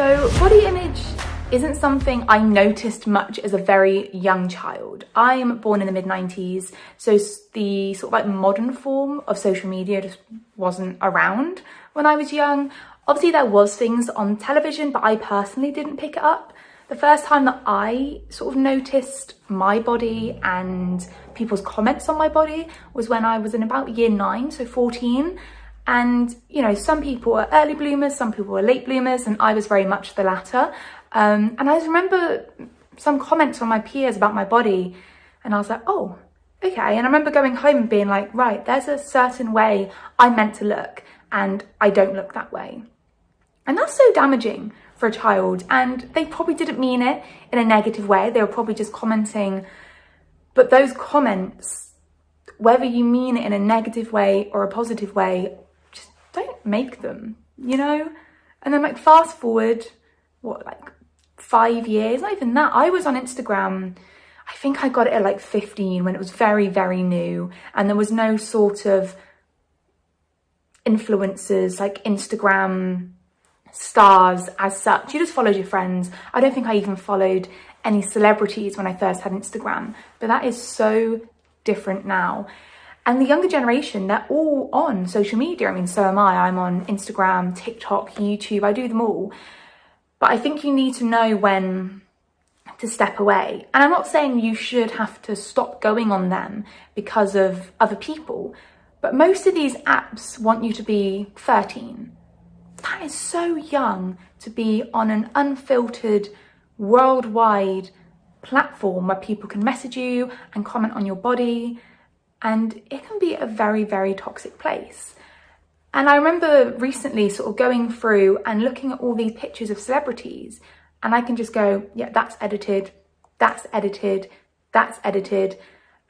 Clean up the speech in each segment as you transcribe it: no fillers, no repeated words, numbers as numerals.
So body image isn't something I noticed much as a very young child. I'm born in the mid-90s, so the sort of like modern form of social media just wasn't around when I was young. Obviously there was things on television, but I personally didn't pick it up. The first time that I sort of noticed my body and people's comments on my body was when I was in about year 9, so 14. And, you know, some people are early bloomers, some people are late bloomers, and I was very much the latter. And I just remember some comments from my peers about my body, and I was like, oh, okay. And I remember going home and being like, right, there's a certain way I'm meant to look, and I don't look that way. And that's so damaging for a child. And they probably didn't mean it in a negative way. They were probably just commenting. But those comments, whether you mean it in a negative way or a positive way, just don't make them, you know? And then like fast forward, what, like 5 years, not even that. I was on Instagram, I think I got it at like 15 when it was very, very new. And there was no sort of influencers like Instagram stars as such. You just followed your friends. I don't think I even followed any celebrities when I first had Instagram, but that is so different now. And the younger generation, they're all on social media. I mean, so am I. I'm on Instagram, TikTok, YouTube. I do them all. But I think you need to know when to step away. And I'm not saying you should have to stop going on them because of other people, but most of these apps want you to be 13. That is so young to be on an unfiltered, worldwide platform where people can message you and comment on your body. And it can be a very, very toxic place. And I remember recently sort of going through and looking at all these pictures of celebrities, and I can just go, yeah, that's edited, that's edited, that's edited.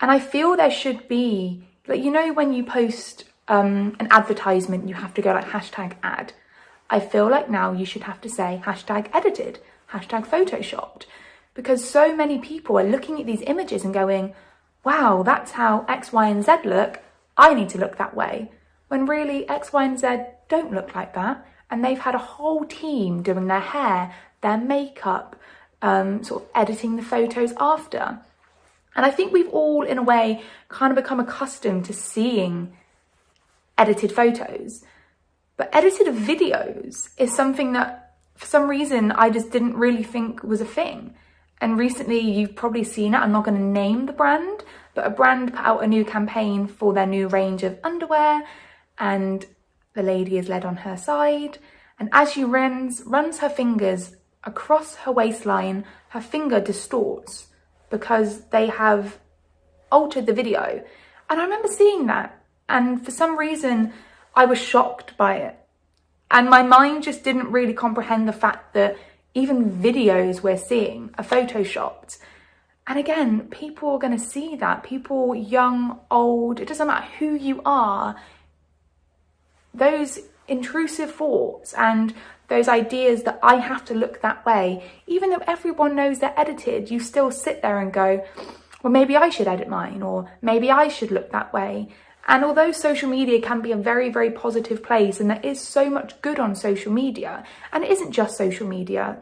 And I feel there should be, like, you know, when you post an advertisement, you have to go like hashtag ad. I feel like now you should have to say hashtag edited, hashtag photoshopped, because so many people are looking at these images and going, wow, that's how X, Y, and Z look. I need to look that way. When really X, Y, and Z don't look like that. And they've had a whole team doing their hair, their makeup, sort of editing the photos after. And I think we've all, in a way, kind of become accustomed to seeing edited photos. But edited videos is something that, for some reason, I just didn't really think was a thing. And recently, you've probably seen it. I'm not going to name the brand, but a brand put out a new campaign for their new range of underwear, and the lady is led on her side. And as she runs her fingers across her waistline, her finger distorts because they have altered the video. And I remember seeing that, and for some reason, I was shocked by it. And my mind just didn't really comprehend the fact that even videos we're seeing are photoshopped. And again, people are going to see that. People, young, old, it doesn't matter who you are. Those intrusive thoughts and those ideas that I have to look that way, even though everyone knows they're edited, you still sit there and go, well, maybe I should edit mine, or maybe I should look that way. And although social media can be a very, very positive place, and there is so much good on social media, and it isn't just social media,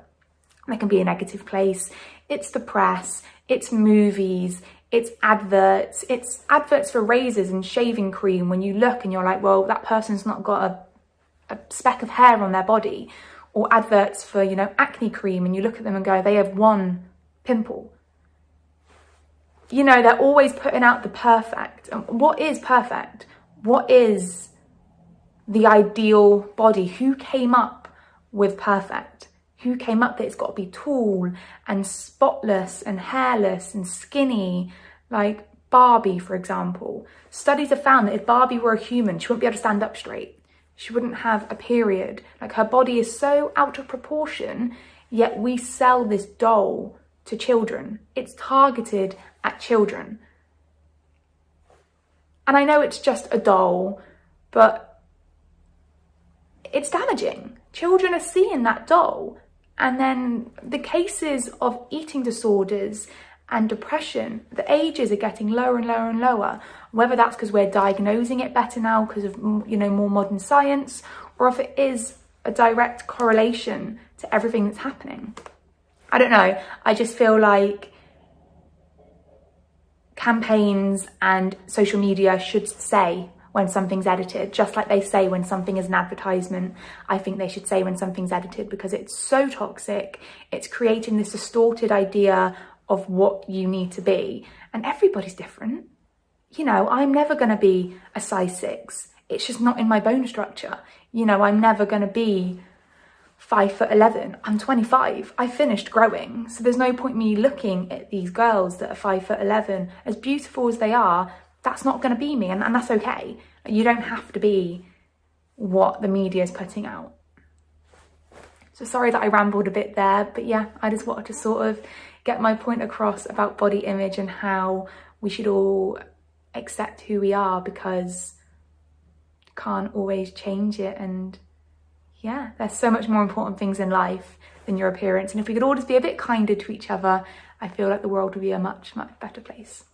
there can be a negative place. It's the press, it's movies, it's adverts for razors and shaving cream. When you look and you're like, well, that person's not got a speck of hair on their body. Or adverts for, you know, acne cream, and you look at them and go, they have one pimple. You know, they're always putting out the perfect. And what is perfect? What is the ideal body? Who came up with perfect? Who came up that it's got to be tall and spotless and hairless and skinny, like Barbie, for example? Studies have found that if Barbie were a human, she wouldn't be able to stand up straight. She wouldn't have a period. Like, her body is so out of proportion, yet we sell this doll to children. It's targeted at children. And I know it's just a doll, but it's damaging. Children are seeing that doll. And then the cases of eating disorders and depression, the ages are getting lower and lower and lower. Whether that's because we're diagnosing it better now because of, you know, more modern science, or if it is a direct correlation to everything that's happening. I don't know, I just feel like campaigns and social media should say when something's edited, just like they say when something is an advertisement. I think they should say when something's edited, because it's so toxic. It's creating this distorted idea of what you need to be, and everybody's different. You know, I'm never going to be a size 6. It's just not in my bone structure. You know, I'm never going to be 5'11". I'm 25. I finished growing. So there's no point me looking at these girls that are 5'11". As beautiful as they are, that's not going to be me. And that's okay. You don't have to be what the media is putting out. So sorry that I rambled a bit there. But yeah, I just wanted to sort of get my point across about body image and how we should all accept who we are, because you can't always change it. And yeah, there's so much more important things in life than your appearance. And if we could all just be a bit kinder to each other, I feel like the world would be a much, much better place.